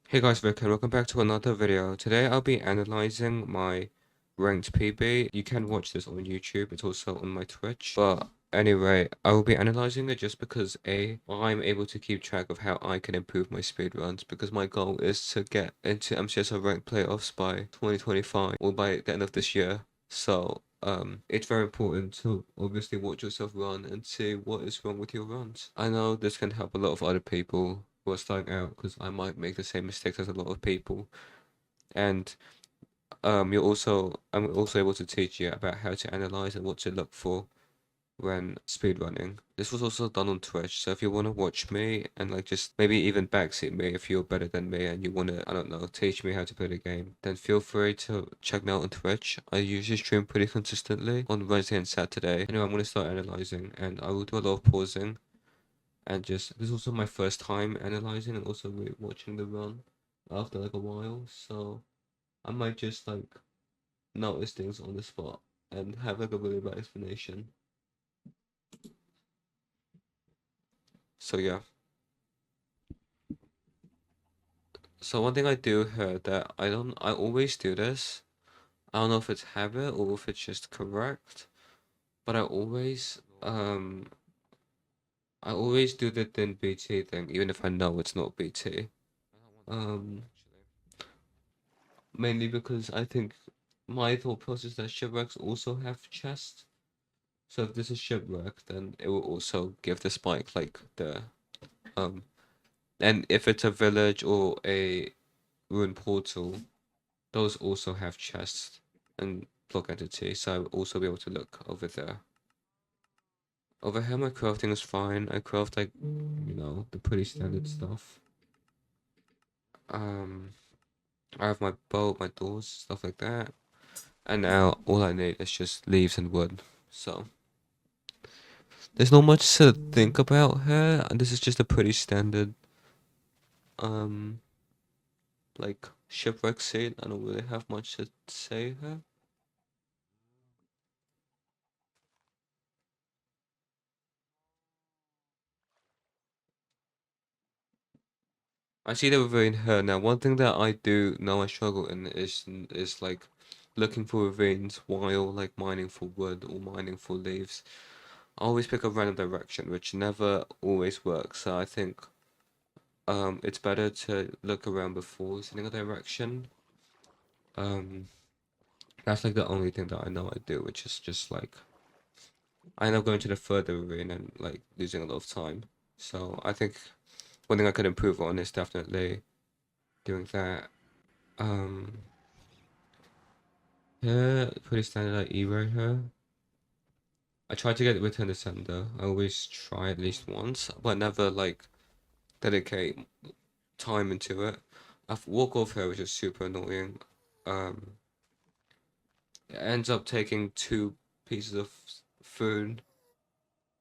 Hey guys, Vic, and welcome back to another video. Today I'll be analyzing my ranked PB. You can watch this on YouTube, it's also on my Twitch. But anyway, I will be analyzing it just because I'm able to keep track of how I can improve my speedruns, because my goal is to get into MCSO ranked playoffs by 2025 or by the end of this year. So it's very important to obviously watch yourself run and see what is wrong with your runs. I know this can help a lot of other people who are starting out, because I might make the same mistakes as a lot of people. And I'm also able to teach you about how to analyze and what to look for when speedrunning. This was also done on Twitch, so if you want to watch me and like just maybe even backseat me if you're better than me and you want to, I don't know, teach me how to play the game, then feel free to check me out on Twitch. I usually stream pretty consistently on Wednesday and Saturday. Anyway, I'm going to start analyzing, and I will do a lot of pausing and just, this is also my first time analyzing and also watching the run after like a while, so I might just like notice things on the spot and have like a really bad explanation. So yeah. So one thing I do here that I always do this. I don't know if it's habit or if it's just correct, but I always do the thin BT thing, even if I know it's not BT. Um, Mainly because I think my thought process that shipwrecks also have chest. So if this is shipwreck, then it will also give the spike like the um and if it's a village or a ruined portal, those also have chests and block entity, so I'll also be able to look over there. Over here my crafting is fine. I craft like, the pretty standard stuff. Um I have my boat, my doors, stuff like that. And now all I need is just leaves and wood. So there's not much to think about here, and this is just a pretty standard um like shipwreck scene. I don't really have much to say here. I see the ravine here. Now, one thing that I do know I struggle in is like looking for ravines while like mining for wood or mining for leaves. I always pick a random direction, which never always works. So I think it's better to look around before setting a direction. Um that's like the only thing that I know I do, which is just like I end up going to the further ravine and like losing a lot of time. So I think one thing I could improve on is definitely doing that. Um Yeah, pretty standard like E right here. I try to get it return to sender. I always try at least once, but never like dedicate time into it. I walk off here, which is super annoying. Um, it ends up taking two pieces of food,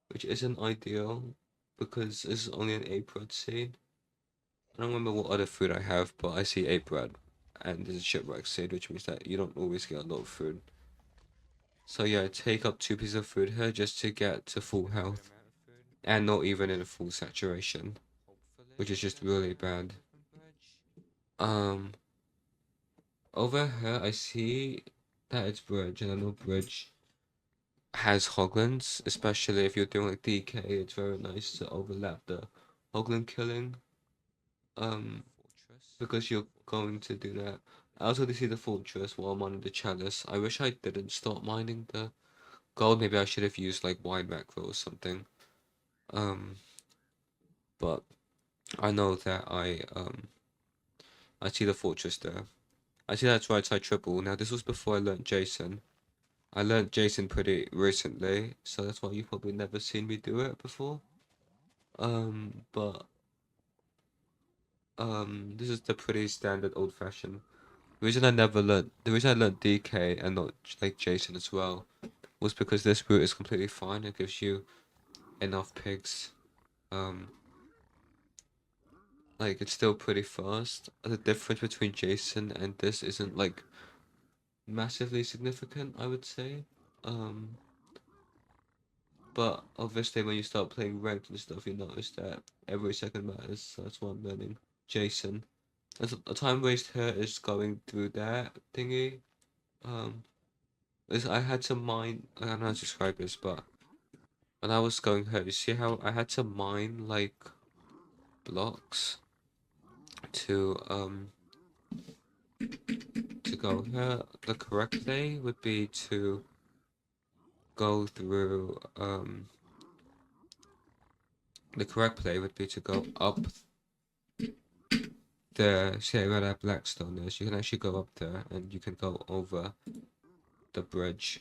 which isn't ideal because this is only an 8 bread seed. I don't remember what other food I have, but I see 8 bread, and this is shipwreck seed, which means that you don't always get a lot of food. So yeah, I take up 2 pieces of food here just to get to full health, and not even in a full saturation, which is just really bad. Um, Over here I see that it's bridge, and I know bridge has hoglins, especially if you're doing like DK. It's very nice to overlap the hoglin killing, um, because you're going to do that. I also did see the fortress while mining the chalice. I wish I didn't stop mining the gold. Maybe I should have used like wide macro or something. Um, but I know that I see the fortress there. I see that's right side triple. Now this was before I learnt Jason. I learnt Jason pretty recently, so that's why you've probably never seen me do it before. But this is the pretty standard old fashioned. The reason I learnt DK and not like Jason as well was because this route is completely fine. It gives you enough pigs. Um, like it's still pretty fast. The difference between Jason and this isn't like massively significant, I would say. Um, but obviously when you start playing ranked and stuff, you notice that every second matters. So that's why I'm learning Jason. a time waste here is going through that thingy. Um, is I had to mine. I don't know how to describe this, but when I was going here, you see how I had to mine like blocks to go here. The correct way would be to go through the correct play would be to go up there. See where that black stone is. You can actually go up there and you can go over the bridge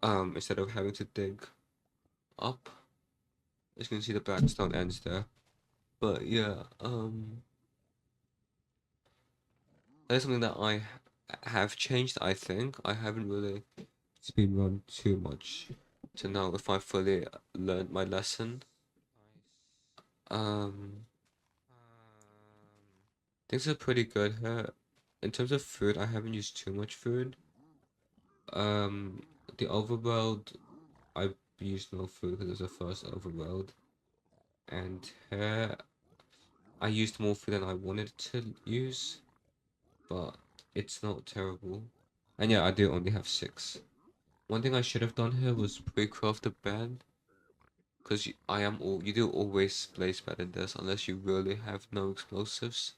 instead of having to dig up. As you can see, the black stone ends there. But yeah, that's something that I have changed. I think I haven't really speedrun too much to know if I fully learned my lesson. Um, things are pretty good here. In terms of food, I haven't used too much food. Um, the overworld, I used no food because it was the first overworld, and here I used more food than I wanted to use, but it's not terrible. And yeah, I do only have 6. One thing I should have done here was pre-craft a bed, because you do always place bed in this unless you really have no explosives.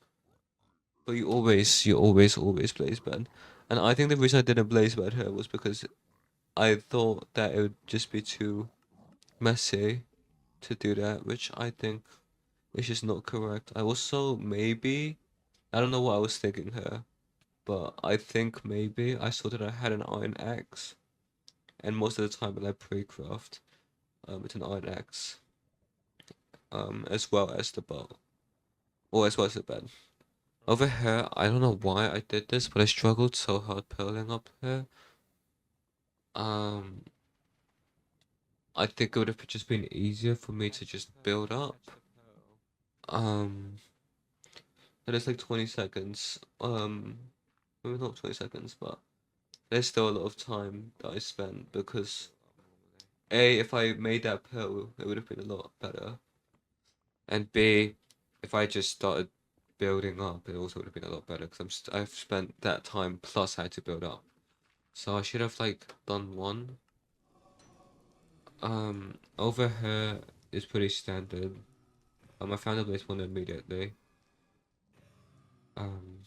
But you always blaze bed. And I think the reason I didn't blaze bed here was because I thought that it would just be too messy to do that, which I think is just not correct. I also maybe, I don't know what I was thinking here, but I think maybe I saw that I had an iron axe, and most of the time when I pre-craft, it's an iron axe, as well as the bow, or as well as the bed. Over here, I don't know why I did this, but I struggled so hard piling up here. Um, I think it would have just been easier for me to just build up. Um, and it's like 20 seconds. Maybe not 20 seconds, but there's still a lot of time that I spent because A, if I made that pill, it would have been a lot better. And B, if I just started building up, it also would have been a lot better because I've spent that time plus I had to build up. So I should have like done one. Over here is pretty standard. I found a place one immediately. Um,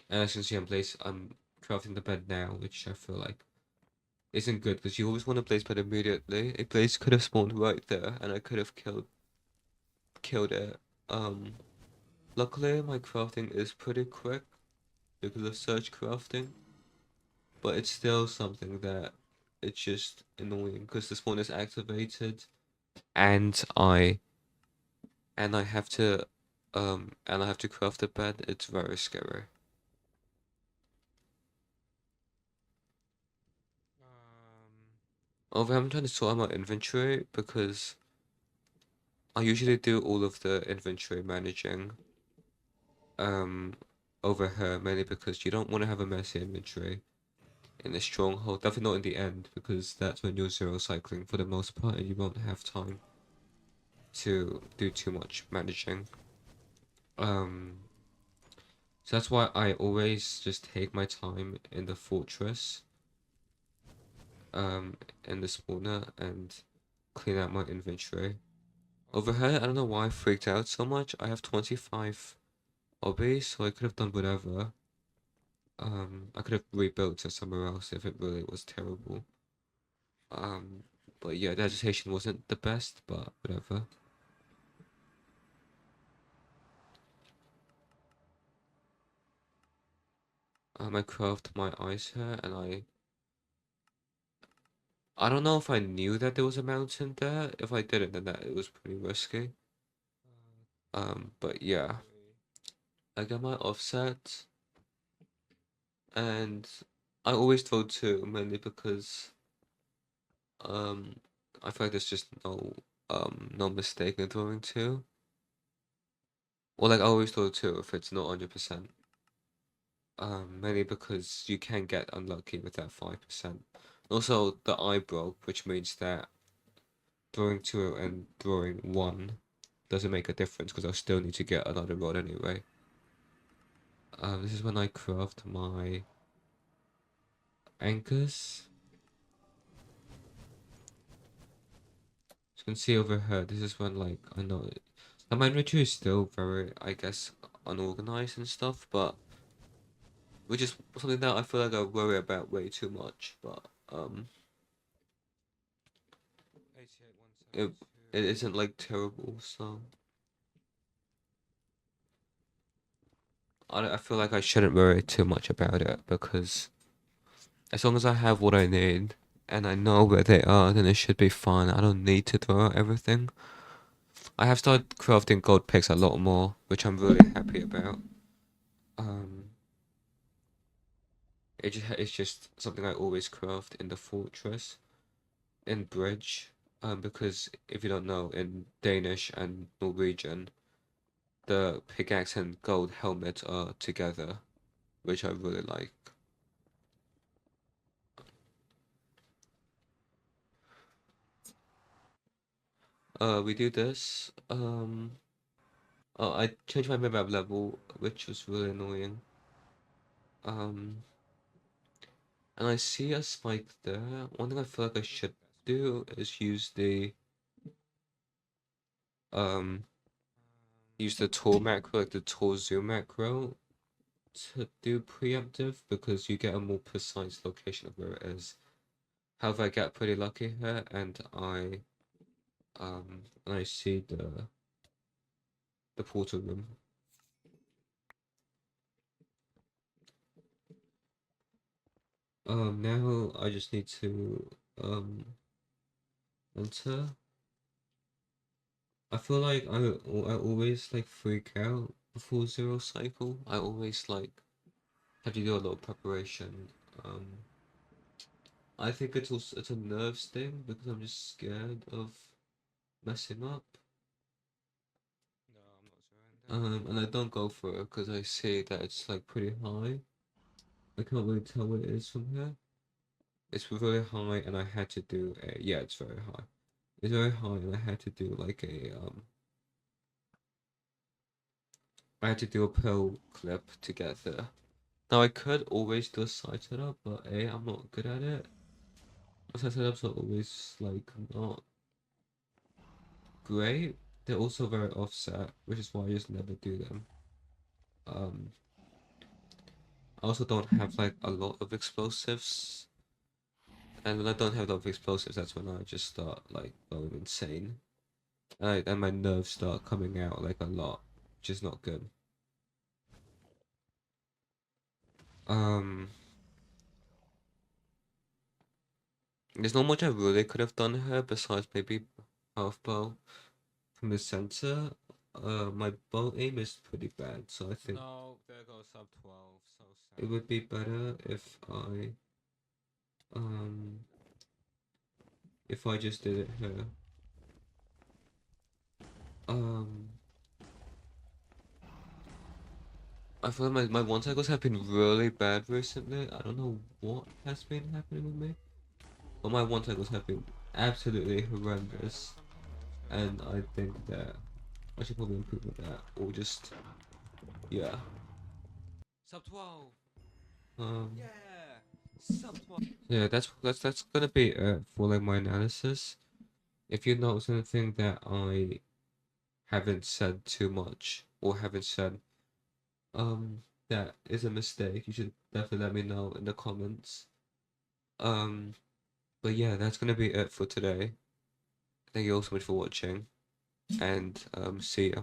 and as you can see, I'm crafting the bed now, which I feel like isn't good because you always want to place bed immediately. A place could have spawned right there, and I could have killed it. Um, luckily my crafting is pretty quick because of search crafting, but it's still something that it's just annoying because the spawn is activated, and I have to craft a bed. It's very scary. Over I'm trying to sort out my inventory because I usually do all of the inventory managing um over here mainly because you don't want to have a messy inventory in a stronghold. Definitely not in the end because that's when you're zero cycling for the most part and you won't have time to do too much managing. Um, so that's why I always just take my time in the fortress, um, in the spawner and clean out my inventory. Over here, I don't know why I freaked out so much. I have 25 hobbies, so I could have done whatever. I could have rebuilt to somewhere else if it really was terrible. Um, but yeah, the agitation wasn't the best, but whatever. I craft my ice here, and I don't know if I knew that there was a mountain there. If I didn't, then that it was pretty risky. But yeah, I got my offset, and I always throw 2 mainly because um I feel like there's just no mistake in throwing 2. Or like I always throw 2 if it's not 100%. Mainly because you can get unlucky with that 5%. Also, the eye broke, which means that throwing 2 and throwing 1 doesn't make a difference because I'll still need to get another rod anyway. This is when I craft my anchors. As you can see over here, this is when like I know my inventory is still very, I guess, unorganized and stuff, but which is something that I feel like I worry about way too much. But it it isn't like terrible, so I feel like I shouldn't worry too much about it because as long as I have what I need and I know where they are, then it should be fine. I don't need to throw out everything. I have started crafting gold picks a lot more, which I'm really happy about. Um, it's just something I always craft in the fortress, in bridge. Because if you don't know, in Danish and Norwegian, the pickaxe and gold helmet are together, which I really like. We do this. Oh, I changed my map level, which was really annoying. Um, and I see a spike there. One thing I feel like I should do is um use the tool macro, like the tool zoom macro, to do preemptive because you get a more precise location of where it is. However, I get pretty lucky here, and I see the portal room. Now I just need to enter. I feel like I always like freak out before zero cycle. I always like have to do a lot of preparation. Um, I think it's a nerves thing because I'm just scared of messing up. And I don't go for it because I see that it's like pretty high. I can't really tell what it is from here. It's very high, and I had to do a yeah, it's very high. It's very high, and I had to do like I had to do a pearl clip to get there. Now I could always do a side setup, but I'm not good at it. My side setups are always like not great. They're also very offset, which is why I just never do them. Um, I also don't have like a lot of explosives, and when I don't have a lot of explosives, that's when I just start like going insane, and my nerves start coming out like a lot, which is not good. Um, there's not much I really could have done here besides maybe half bow from the center. My bow aim is pretty bad, so I think No, there goes sub 12. So it sad. would be better um if I just did it here. Um, I feel like my one cycles have been really bad recently. I don't know what has been happening with me, but my one cycles have been absolutely horrendous, and I think that I should probably improve with that, or just yeah. Sub 12. Um, Yeah. Sub 12. yeah, that's gonna be for like my analysis. If you notice anything that I haven't said too much or haven't said that is a mistake, you should definitely let me know in the comments. Um, but yeah, that's gonna be it for today. Thank you all so much for watching, and see ya.